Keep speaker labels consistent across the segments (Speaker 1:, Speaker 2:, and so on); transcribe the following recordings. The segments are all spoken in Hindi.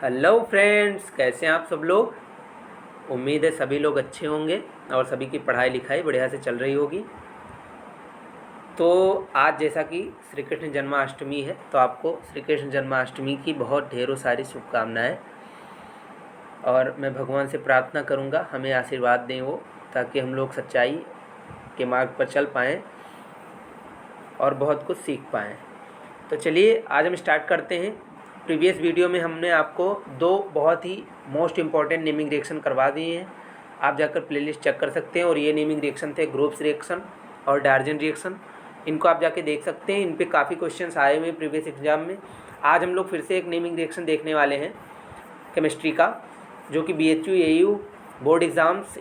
Speaker 1: हेलो फ्रेंड्स, कैसे हैं आप सब लोग। उम्मीद है सभी लोग अच्छे होंगे और सभी की पढ़ाई लिखाई बढ़िया से चल रही होगी। तो आज जैसा कि श्री कृष्ण जन्माष्टमी है, तो आपको श्री कृष्ण जन्माष्टमी की बहुत ढेरों सारी शुभकामनाएं। और मैं भगवान से प्रार्थना करूंगा हमें आशीर्वाद दें वो, ताकि हम लोग सच्चाई के मार्ग पर चल पाएँ और बहुत कुछ सीख पाएँ। तो चलिए आज हम स्टार्ट करते हैं। प्रीवियस वीडियो में हमने आपको दो बहुत ही मोस्ट इम्पॉर्टेंट नेमिंग रिएक्शन करवा दिए हैं। आप जाकर प्लेलिस्ट चेक कर सकते हैं। और ये नेमिंग रिएक्शन थे ग्रुप्स रिएक्शन और डार्जन रिएक्शन। इनको आप जाके देख सकते हैं। इन पे काफ़ी क्वेश्चंस आए हुए हैं प्रीवियस एग्जाम में। आज हम लोग फिर से एक नेमिंग रिएक्शन देखने वाले हैं केमिस्ट्री का, जो कि BHU AU बोर्ड एग्ज़ाम्स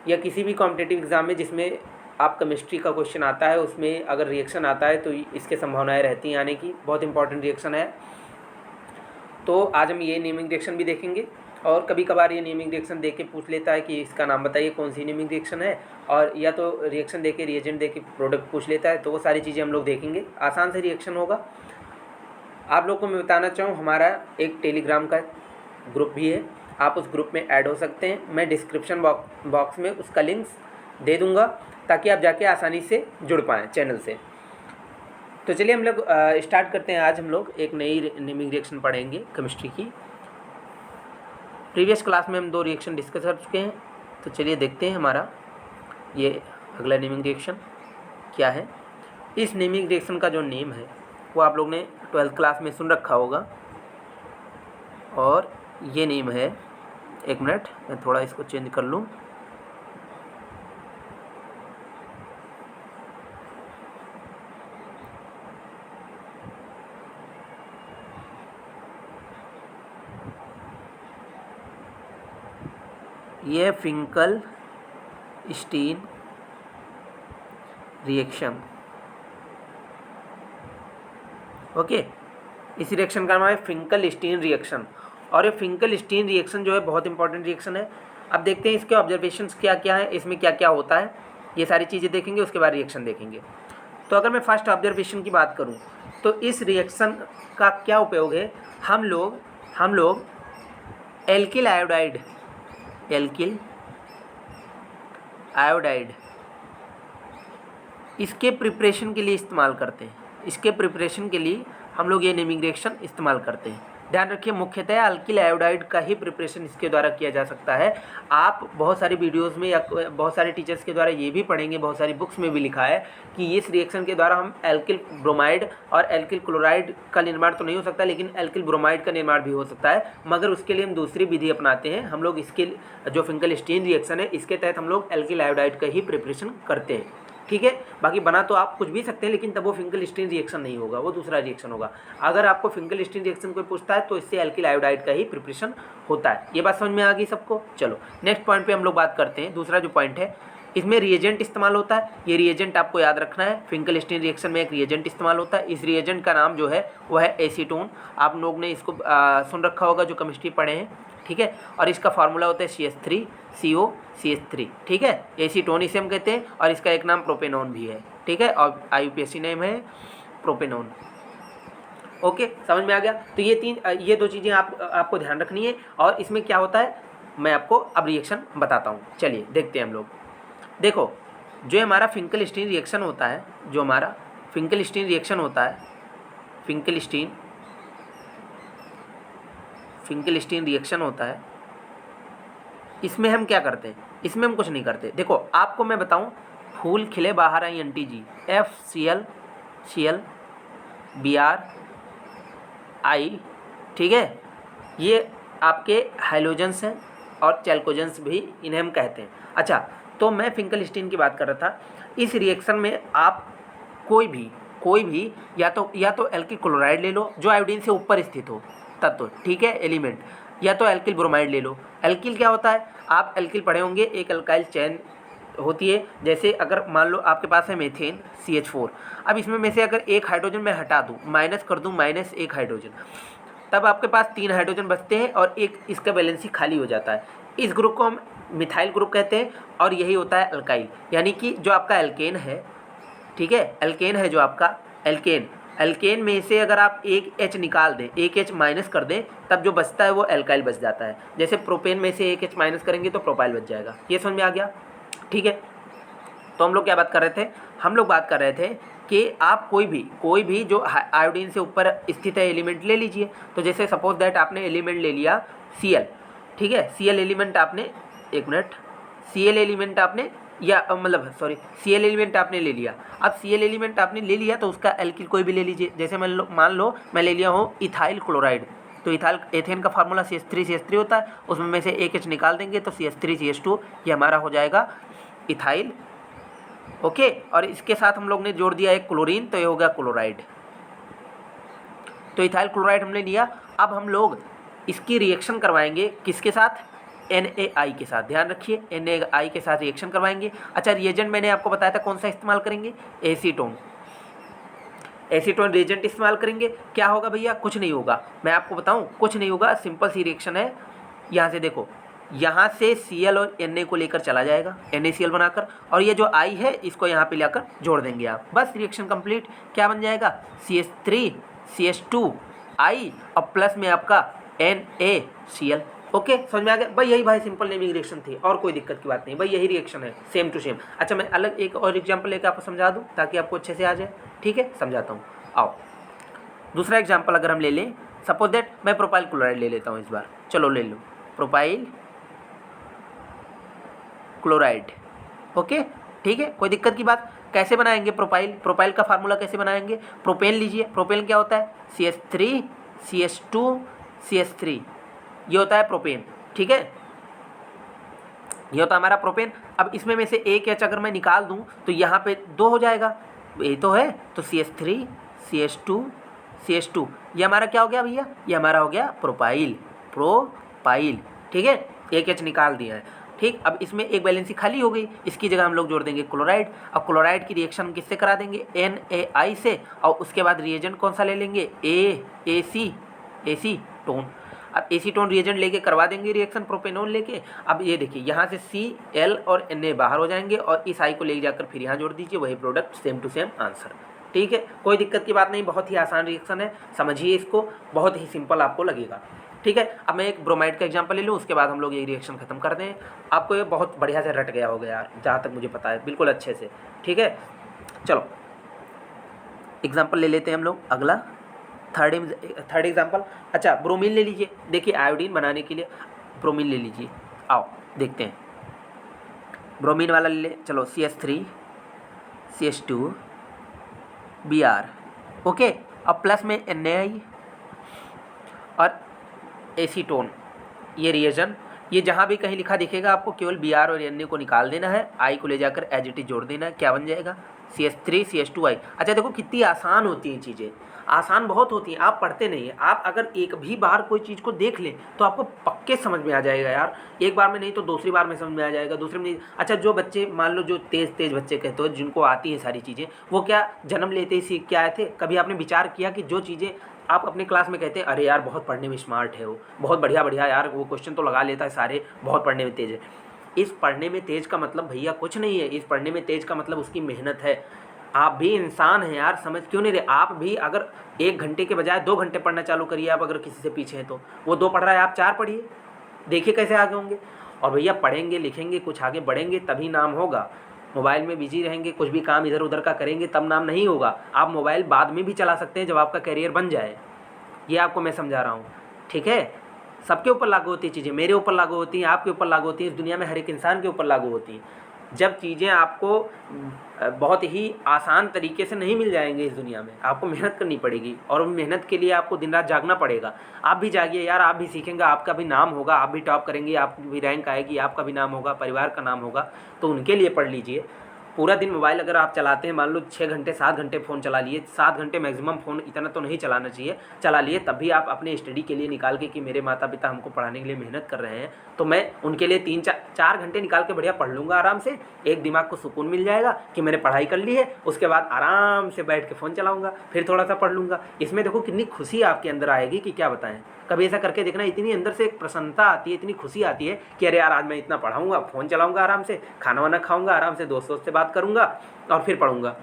Speaker 1: या किसी भी कॉम्पिटिटिव एग्ज़ाम में जिसमें आप केमिस्ट्री का क्वेश्चन आता है, उसमें अगर रिएक्शन आता है तो इसके संभावनाएं रहती हैं आने की। बहुत इंपॉर्टेंट रिएक्शन है। तो आज हम ये नेमिंग रिएक्शन भी देखेंगे। और कभी कभार ये नेमिंग रिएक्शन देख के पूछ लेता है कि इसका नाम बताइए कौन सी नेमिंग रिएक्शन है, और या तो रिएक्शन देके रिएजेंट देके प्रोडक्ट पूछ लेता है। तो वो सारी चीज़ें हम लोग देखेंगे। आसान से रिएक्शन होगा। आप लोग को मैं बताना चाहूँ, हमारा एक टेलीग्राम का ग्रुप भी है। आप उस ग्रुप में ऐड हो सकते हैं। मैं डिस्क्रिप्शन बॉक्स में उसका लिंक्स दे दूँगा, ताकि आप जाके आसानी से जुड़ पाएँ चैनल से। तो चलिए हम लोग स्टार्ट करते हैं। आज हम लोग एक नई नेमिंग रिएक्शन पढ़ेंगे केमिस्ट्री की। प्रीवियस क्लास में हम दो रिएक्शन डिस्कस कर चुके हैं। तो चलिए देखते हैं हमारा ये अगला नेमिंग रिएक्शन क्या है। इस नेमिंग रिएक्शन का जो नेम है वो आप लोग ने 12th क्लास में सुन रखा होगा। और ये नेम है, एक मिनट मैं थोड़ा इसको चेंज कर लूँ। ये फिंकल-स्टीन रिएक्शन। ओके, इस रिएक्शन का नाम है फिंकल-स्टीन रिएक्शन। और ये फिंकल-स्टीन रिएक्शन जो है बहुत इंपॉर्टेंट रिएक्शन है। अब देखते हैं इसके ऑब्जर्वेशंस क्या क्या है, इसमें क्या क्या होता है। ये सारी चीज़ें देखेंगे, उसके बाद रिएक्शन देखेंगे। तो अगर मैं फर्स्ट ऑब्जर्वेशन की बात करूँ तो इस रिएक्शन का क्या उपयोग है। हम लोग एल्किल आयोडाइड इसके प्रिपरेशन के लिए इस्तेमाल करते हैं। इसके प्रिपरेशन के लिए हम लोग ये नेमिंग रिएक्शन इस्तेमाल करते हैं। ध्यान रखिए, मुख्यतः अल्किल आयोडाइड का ही प्रिपरेशन इसके द्वारा किया जा सकता है। आप बहुत सारी वीडियोस में या बहुत सारे टीचर्स के द्वारा ये भी पढ़ेंगे, बहुत सारी बुक्स में भी लिखा है कि इस रिएक्शन के द्वारा हम एल्किल ब्रोमाइड और एल्किल क्लोराइड का निर्माण तो नहीं हो सकता, लेकिन एल्किल ब्रोमाइड का निर्माण भी हो सकता है। मगर उसके लिए हम दूसरी विधि अपनाते हैं। हम लोग इसके जो फिंकल-स्टीन रिएक्शन है, इसके तहत हम लोग एल्किल आयोडाइड का ही प्रिपरेशन करते हैं। ठीक है, बाकी बना तो आप कुछ भी सकते हैं, लेकिन तब वो फिंकल-स्टीन रिएक्शन नहीं होगा, वो दूसरा रिएक्शन होगा। अगर आपको फिंकल-स्टीन रिएक्शन कोई पूछता है तो इससे एल्किल आयोडाइड का ही प्रिपरेशन होता है। ये बात समझ में आ गई सबको। चलो नेक्स्ट पॉइंट पे हम लोग बात करते हैं। दूसरा जो पॉइंट है, इसमें रिएजेंट इस्तेमाल होता है। ये रिएजेंट आपको याद रखना है। फिंकल-स्टीन रिएक्शन में एक रिएजेंट इस्तेमाल होता है। इस रिएजेंट का नाम जो है वो है एसीटोन। आप लोग ने इसको सुन रखा होगा जो केमिस्ट्री पढ़े हैं। ठीक है, और इसका फार्मूला होता है CH3COCH3। ठीक है, एसीटोन इसे हम कहते हैं, और इसका एक नाम प्रोपेनॉन भी है। ठीक है, और IUPAC नेम है प्रोपेनॉन। ओके, समझ में आ गया। तो ये दो चीज़ें आपको ध्यान रखनी है। और इसमें क्या होता है मैं आपको अब रिएक्शन बताता हूँ। चलिए देखते हैं हम लोग। देखो, जो हमारा फिंकल-स्टीन रिएक्शन होता है, फिंकल-स्टीन रिएक्शन होता है, इसमें हम क्या करते हैं। इसमें हम कुछ नहीं करते। देखो आपको मैं बताऊं, फूल खिले बाहर आई NTG FCl BrI। ठीक है, ये आपके हाइलोजेंस हैं और चैल्कोजेंस भी इन्हें हम कहते हैं। अच्छा, तो मैं फिंकल-स्टीन की बात कर रहा था। इस रिएक्शन में आप कोई भी या तो एल्किल क्लोराइड ले लो जो आयोडीन से ऊपर स्थित हो तत्व। ठीक है, एलिमेंट, या तो एल्किल ब्रोमाइड ले लो। एल्किल क्या होता है, आप एल्किल पढ़े होंगे, एक अल्काइल चेन होती है। जैसे अगर मान लो आपके पास है मीथेन CH4। अब इसमें में से अगर एक हाइड्रोजन मैं हटा दूँ, माइनस कर दूँ -1 हाइड्रोजन, तब आपके पास 3 हाइड्रोजन बचते हैं और एक इसका वैलेंसी खाली हो जाता है। इस ग्रुप को हम मिथाइल ग्रुप कहते हैं। और यही होता है अल्काइल, यानी कि जो आपका एल्केन है। ठीक है, एल्केन है जो आपका एल्केन, एल्केन में से अगर आप एक H निकाल दें, एक H माइनस कर दें, तब जो बचता है वो एल्काइल बच जाता है। जैसे प्रोपेन में से एक H माइनस करेंगे तो प्रोपाइल बच जाएगा। ये समझ में आ गया? ठीक है। तो हम लोग क्या बात कर रहे थे? हम लोग बात कर रहे थे कि आप कोई भी जो आयोडीन से ऊपर स्थित है एलिमेंट ले लीजिए। तो जैसे सपोज दैट आपने एलिमेंट ले लिया Cl, ठीक है। Cl एलिमेंट आपने, एक मिनट, Cl एलिमेंट आपने Cl एलिमेंट आपने ले लिया। अब Cl एलिमेंट आपने ले लिया तो उसका एल्किल कोई भी ले लीजिए। जैसे मान लो मैं ले लिया हूँ इथाइल क्लोराइड, तो इथाइल एथेन का फार्मूला CH3CH3 होता है, उसमें से एक H निकाल देंगे तो CH3CH2, ये हमारा हो जाएगा इथाइल। ओके, और इसके साथ हम लोग ने जोड़ दिया एक क्लोरीन, तो ये हो गया क्लोराइड। तो इथाइल क्लोराइड हमने लिया। अब हम लोग इसकी रिएक्शन करवाएंगे किसके साथ? NaI के साथ। ध्यान रखिए, NaI के साथ रिएक्शन करवाएंगे। अच्छा, रिएजेंट मैंने आपको बताया था कौन सा इस्तेमाल करेंगे? एसीटोन। एसीटोन रिएजेंट इस्तेमाल करेंगे। क्या होगा भैया? कुछ नहीं होगा, मैं आपको बताऊं, कुछ नहीं होगा। सिंपल सी रिएक्शन है। यहाँ से देखो, यहाँ से Cl और Na को लेकर चला जाएगा NaCl बनाकर, और ये जो I है इसको यहाँ पे लाकर जोड़ देंगे आप, बस रिएक्शन कंप्लीट। क्या बन जाएगा? CH3CH2I और प्लस में आपका NaCl। ओके, समझ में आ गया भाई? यही भाई सिंपल नेमिंग रिएक्शन थी, और कोई दिक्कत की बात नहीं भाई, यही रिएक्शन है, सेम टू सेम। अच्छा, मैं अलग एक और एग्जाम्पल लेकर आपको समझा दूँ ताकि आपको अच्छे से आ जाए। ठीक है, समझाता हूँ। आओ, दूसरा एग्जाम्पल अगर हम ले लें, सपोज दैट मैं प्रोपाइल क्लोराइड ले लेता हूँ इस बार। चलो ले लो प्रोपाइल क्लोराइड। ओके, ठीक है, कोई दिक्कत की बात? कैसे बनाएंगे प्रोपाइल का फार्मूला कैसे बनाएंगे? प्रोपेन लीजिए। प्रोपेन क्या होता है? CH3CH2CH3, ये होता है प्रोपेन। ठीक है, ये होता है हमारा प्रोपेन। अब इसमें में से एक H अगर मैं निकाल दूं तो यहाँ पे 2 हो जाएगा, ये तो है। तो CH3CH2CH2, ये हमारा क्या हो गया भैया? ये हमारा हो गया प्रोपाइल। ठीक है, एक H निकाल दिया है। ठीक, अब इसमें एक वैलेंसी खाली हो गई, इसकी जगह हम लोग जोड़ देंगे क्लोराइड। अब क्लोराइड की रिएक्शन किससे करा देंगे? NaI से, और उसके बाद रिएजेंट कौन सा ले लेंगे? एसीटोन। अब एसीटोन रिएजेंट लेके करवा देंगे रिएक्शन प्रोपेनॉल लेके। अब ये देखिए, यहाँ से Cl और Na बाहर हो जाएंगे, और इस I को ले जाकर फिर यहाँ जोड़ दीजिए, वही product, same to same answer. ठीक है, कोई दिक्कत की बात नहीं, बहुत ही आसान रिएक्शन है, समझिए इसको, बहुत ही सिंपल आपको लगेगा। ठीक है, अब मैं एक ब्रोमाइड का एग्जांपल ले लूँ, उसके बाद हम लोग ये रिएक्शन खत्म कर दें। आपको ये बहुत बढ़िया से रट गया होगा यार, जहाँ तक मुझे पता है, बिल्कुल अच्छे से। ठीक है, चलो एग्जांपल ले लेते हैं हम लोग अगला, थर्ड एग्जांपल। अच्छा, ब्रोमीन ले लीजिए। देखिए, आयोडीन बनाने के लिए ब्रोमीन ले लीजिए। आओ देखते हैं, ब्रोमीन वाला ले ले। चलो, CH3CH2Br। ओके, अब प्लस में NaI और एसीटोन, ये रिएजन, ये जहाँ भी कहीं लिखा दिखेगा आपको केवल Br और Na को निकाल देना है, I को ले जाकर एज इट इज जोड़ देना है। क्या बन जाएगा? CH3CH2I। अच्छा देखो, कितनी आसान होती हैं चीज़ें, आसान बहुत होती हैं, आप पढ़ते नहीं हैं। आप अगर एक भी बार कोई चीज़ को देख लें तो आपको पक्के समझ में आ जाएगा यार, एक बार में नहीं तो दूसरी बार में समझ में आ जाएगा, दूसरे में नहीं। अच्छा, जो बच्चे मान लो जो तेज़ बच्चे कहते हो, जिनको आती है सारी चीज़ें, वो क्या जन्म लेते ही सीख के आए थे? कभी आपने विचार किया कि जो चीज़ें आप अपने क्लास में कहते हैं, अरे यार बहुत पढ़ने में स्मार्ट है, वो बहुत बढ़िया यार, वो क्वेश्चन तो लगा लेता है सारे, बहुत पढ़ने में तेज़ है। इस पढ़ने में तेज़ का मतलब भैया कुछ नहीं है, इस पढ़ने में तेज़ का मतलब उसकी मेहनत है। आप भी इंसान हैं यार, समझ क्यों नहीं रहे? आप भी अगर 1 घंटे के बजाय 2 घंटे पढ़ना चालू करिए, आप अगर किसी से पीछे हैं तो वो 2 पढ़ रहा है, आप 4 पढ़िए, देखिए कैसे आगे होंगे। और भैया पढ़ेंगे लिखेंगे, कुछ आगे बढ़ेंगे तभी नाम होगा। मोबाइल में बिजी रहेंगे, कुछ भी काम इधर उधर का करेंगे तब नाम नहीं होगा। आप मोबाइल बाद में भी चला सकते हैं जब आपका करियर बन जाए, ये आपको मैं समझा रहा हूँ। ठीक है, सबके ऊपर लागू होती है चीज़ें, मेरे ऊपर लागू होती हैं, आपके ऊपर लागू होती हैं, इस दुनिया में हर एक इंसान के ऊपर लागू होती हैं। जब चीज़ें आपको बहुत ही आसान तरीके से नहीं मिल जाएंगे इस दुनिया में, आपको मेहनत करनी पड़ेगी, और मेहनत के लिए आपको दिन रात जागना पड़ेगा। आप भी जागिए यार, आप भी सीखेंगे, आपका भी नाम होगा, आप भी टॉप करेंगे, आपकी भी रैंक आएगी, आपका भी नाम होगा, परिवार का नाम होगा, तो उनके लिए पढ़ लीजिए। पूरा दिन मोबाइल अगर आप चलाते हैं, मान लो 6 घंटे 7 घंटे फ़ोन चला लिए, 7 घंटे मैक्सिमम फ़ोन, इतना तो नहीं चलाना चाहिए, चला लिए, तब भी आप अपने स्टडी के लिए निकाल के कि मेरे माता पिता हमको पढ़ाने के लिए मेहनत कर रहे हैं, तो मैं उनके लिए 3-4 घंटे निकाल के बढ़िया पढ़ लूँगा आराम से। एक दिमाग को सुकून मिल जाएगा कि मैंने पढ़ाई कर ली है, उसके बाद आराम से बैठ के फ़ोन चलाऊँगा, फिर थोड़ा सा पढ़ लूँगा। इसमें देखो कितनी खुशी आपके अंदर आएगी कि क्या बताएं। कभी ऐसा करके देखना, इतनी अंदर से एक प्रसन्नता आती है, इतनी खुशी आती है कि अरे यार आज मैं इतना पढ़ाऊँगा, फ़ोन चलाऊँगा आराम से, खाना वाना खाऊँगा आराम से, दोस्तों से बात करूँगा और फिर पढ़ूँगा।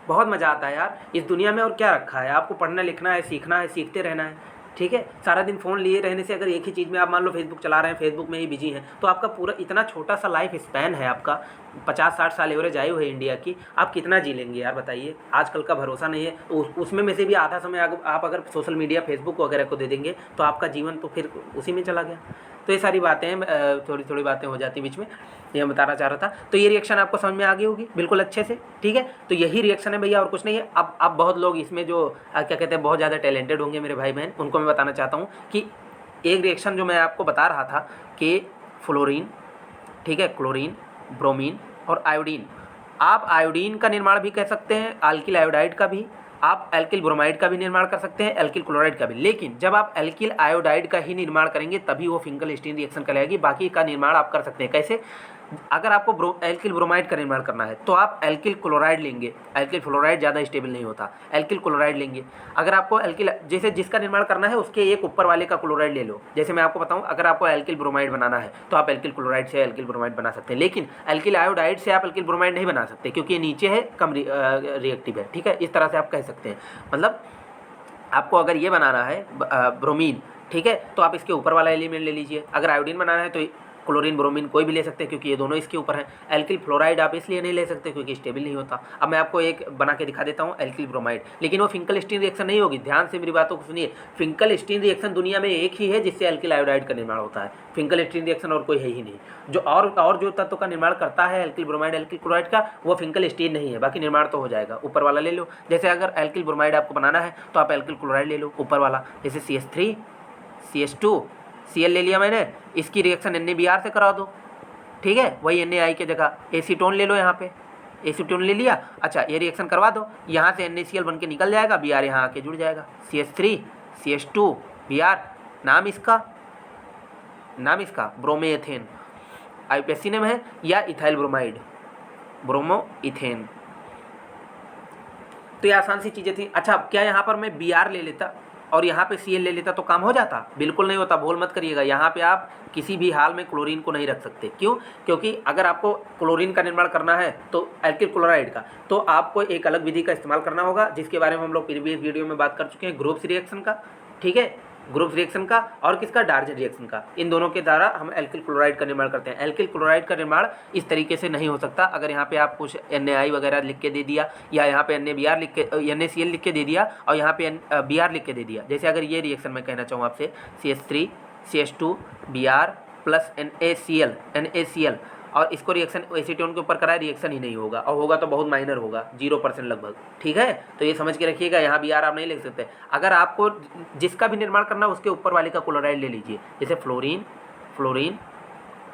Speaker 1: बहुत मज़ा आता है यार इस दुनिया में। और क्या रखा है, आपको पढ़ना लिखना है, सीखना है, सीखते रहना है, ठीक है। सारा दिन फ़ोन लिए रहने से अगर एक ही चीज़ में आप मान लो फेसबुक चला रहे हैं, फेसबुक में ही बिजी हैं, तो आपका पूरा इतना छोटा सा लाइफ स्पैन है आपका, 50-60 साल एवरेज आयु है इंडिया की, आप कितना जी लेंगे यार बताइए। आजकल का भरोसा नहीं है। उसमें में से भी आधा समय आप अगर सोशल मीडिया फेसबुक वगैरह को दे देंगे तो आपका जीवन तो फिर उसी में चला गया। तो ये सारी बातें हैं, थोड़ी थोड़ी बातें हो जाती बीच में, ये मैं बताना चाह रहा था। तो ये रिएक्शन आपको समझ में आ गई होगी बिल्कुल अच्छे से, ठीक है। तो यही रिएक्शन है भैया, और कुछ नहीं है। अब बहुत लोग इसमें जो क्या कहते हैं बहुत ज़्यादा टैलेंटेड होंगे मेरे भाई बहन, उनको मैं बताना चाहता हूँ कि एक रिएक्शन जो मैं आपको बता रहा था कि फ्लोरीन, ठीक है, क्लोरीन, ब्रोमीन और आयोडीन। आप आयोडीन का निर्माण भी कर सकते हैं, अल्किल आयोडाइड का भी, आप एल्किल ब्रोमाइड का भी निर्माण कर सकते हैं, एल्किल क्लोराइड का भी। लेकिन जब आप एल्किल आयोडाइड का ही निर्माण करेंगे तभी वो फिंकल-स्टीन रिएक्शन कहलाएगी। बाकी का निर्माण आप कर सकते हैं कैसे? अगर आपको एल्किल ब्रोमाइड का निर्माण करना है तो आप एल्किल क्लोराइड लेंगे, एल्किल फ्लोराइड ज़्यादा स्टेबल नहीं होता, एल्किल क्लोराइड लेंगे। अगर आपको एल्किल जैसे जिसका निर्माण करना है उसके एक ऊपर वाले का क्लोराइड ले लो। जैसे मैं आपको बताऊं, अगर आपको एल्किल ब्रोमाइड बनाना है तो आप एल्किल क्लोराइड से एल्किल ब्रोमाइड बना सकते हैं, लेकिन एल्किल आयोडाइड से आप एल्किल ब्रोमाइड नहीं बना सकते क्योंकि ये नीचे है, कम रिएक्टिव है, ठीक है। इस तरह से आप कह सकते हैं। मतलब आपको अगर ये बनाना है ब्रोमीन, ठीक है, तो आप इसके ऊपर वाला एलिमेंट ले लीजिए। अगर आयोडीन बनाना है तो क्लोरीन ब्रोमीन कोई भी ले सकते हैं क्योंकि ये दोनों इसके ऊपर हैं। एल्किल फ्लोराइड आप इसलिए नहीं ले सकते क्योंकि स्टेबल नहीं होता। अब मैं आपको एक बना के दिखा देता हूँ एल्किल ब्रोमाइड, लेकिन वो फिंकल-स्टीन रिएक्शन नहीं होगी। ध्यान से मेरी बातों को सुनिए। फिंकल-स्टीन रिएक्शन दुनिया में एक ही है जिससे एल्किल आयोडाइड का निर्माण होता है। फिंकल-स्टीन रिएक्शन और कोई है ही नहीं। जो और जो तत्व का निर्माण करता है एल्किल ब्रोमाइड एल्किल क्लोराइड का, वो फिंकल-स्टीन नहीं है। बाकी निर्माण तो हो जाएगा। ऊपर वाला ले लो। जैसे अगर एल्किल ब्रोमाइड आपको बनाना है तो आप एल्किल क्लोराइड ले लो ऊपर वाला, जैसे CH3 CH2 Cl ले लिया मैंने, इसकी रिएक्शन NaBr से करा दो, ठीक है। वही NaI के जगह एसीटोन ले लो, यहाँ पे एसीटोन ले लिया। अच्छा, ये रिएक्शन करवा दो, यहाँ से NaCl बन के निकल जाएगा, Br यहाँ आके जुड़ जाएगा। CH3 CH2 Br, नाम इसका ब्रोमेथेन, आइपेसिनम है या इथाइल ब्रोमाइड, ब्रोमो इथेन। तो ये आसान सी चीज़ें थी। अच्छा, क्या यहाँ पर मैं Br ले लेता और यहाँ पे Cl ले लेता तो काम हो जाता? बिल्कुल नहीं होता, भूल मत करिएगा। यहाँ पे आप किसी भी हाल में क्लोरीन को नहीं रख सकते। क्यों? क्योंकि अगर आपको क्लोरीन का निर्माण करना है तो एल्किल क्लोराइड का, तो आपको एक अलग विधि का इस्तेमाल करना होगा जिसके बारे में हम लोग प्रीवियस वीडियो में बात कर चुके हैं, ग्रुप्स रिएक्शन का, ठीक है। ग्रुप्स रिएक्शन का और किसका? डार्जन रिएक्शन का। इन दोनों के द्वारा हम एल्किल क्लोराइड का निर्माण करते हैं। एल्किल क्लोराइड का निर्माण इस तरीके से नहीं हो सकता। अगर यहाँ पे आप कुछ NaI वगैरह लिख के दे दिया या यहाँ पे NaBr लिख के NaCl लिख के दे दिया और यहाँ पे Br लिख के दे दिया, जैसे अगर ये रिएक्शन मैं कहना चाहूँ आपसे CH3 CH2 Br plus NaCl और इसको रिएक्शन एसीटोन के ऊपर कराए, रिएक्शन ही नहीं होगा, और होगा तो बहुत माइनर होगा, 0% लगभग, ठीक है। तो ये समझ के रखिएगा, यहाँ Br आप नहीं लिख सकते। अगर आपको जिसका भी निर्माण करना है उसके ऊपर वाले का क्लोराइड ले लीजिए, जैसे फ्लोरीन,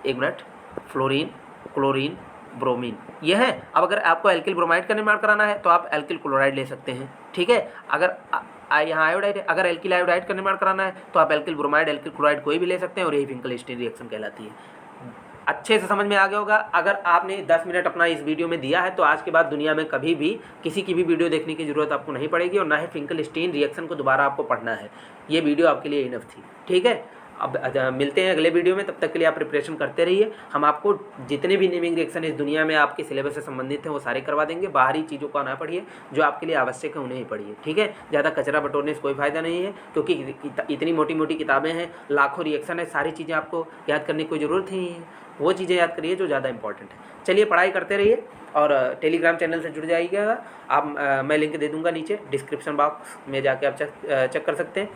Speaker 1: एक मिनट, फ्लोरीन, क्लोरीन, ब्रोमीन, ये है। अब अगर आपको एल्किल ब्रोमाइड का निर्माण कराना है तो आप एल्किल क्लोराइड ले सकते हैं, ठीक है। अगर यहाँ आयोडाइड है, अगर एल्किल आयोडाइड का निर्माण कराना है तो आप एल्किल ब्रोमाइड एल्किल क्लोराइड कोई भी ले सकते हैं, और यही फिंकल-स्टीन रिएक्शन कहलाती है। अच्छे से समझ में आ गया होगा। अगर आपने 10 मिनट अपना इस वीडियो में दिया है तो आज के बाद दुनिया में कभी भी किसी की भी वीडियो देखने की ज़रूरत आपको नहीं पड़ेगी, और ना ही फिंकल-स्टीन रिएक्शन को दोबारा आपको पढ़ना है। ये वीडियो आपके लिए इनफ थी, ठीक है। अब मिलते हैं अगले वीडियो में, तब तक के लिए आप प्रिपरेशन करते रहिए। हम आपको जितने भी नेमिंग रिएक्शन इस दुनिया में आपके सिलेबस से संबंधित हैं वो सारे करवा देंगे। बाहरी चीज़ों का ना पढ़िए, जो आपके लिए आवश्यक है उन्हें ही पढ़िए, ठीक है। ज़्यादा कचरा बटोरने से कोई फ़ायदा नहीं है, क्योंकि इतनी मोटी मोटी किताबें हैं, लाखों रिएक्शन है, सारी चीज़ें आपको याद करने की कोई ज़रूरत ही नहीं है। वो चीज़ें याद करिए जो ज़्यादा इंपॉर्टेंट है। चलिए, पढ़ाई करते रहिए और टेलीग्राम चैनल से जुड़ जाइएगा आप। मैं लिंक दे दूँगा नीचे डिस्क्रिप्शन बॉक्स में, जाके आप चेक कर सकते हैं।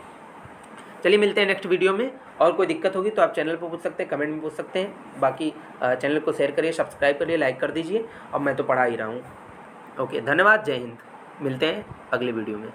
Speaker 1: चलिए, मिलते हैं नेक्स्ट वीडियो में। और कोई दिक्कत होगी तो आप चैनल पर पूछ सकते हैं, कमेंट में पूछ सकते हैं। बाकी चैनल को शेयर करिए, सब्सक्राइब करिए, लाइक कर दीजिए। अब मैं तो पढ़ा ही रहा हूँ। ओके, धन्यवाद, जय हिंद। मिलते हैं अगले वीडियो में।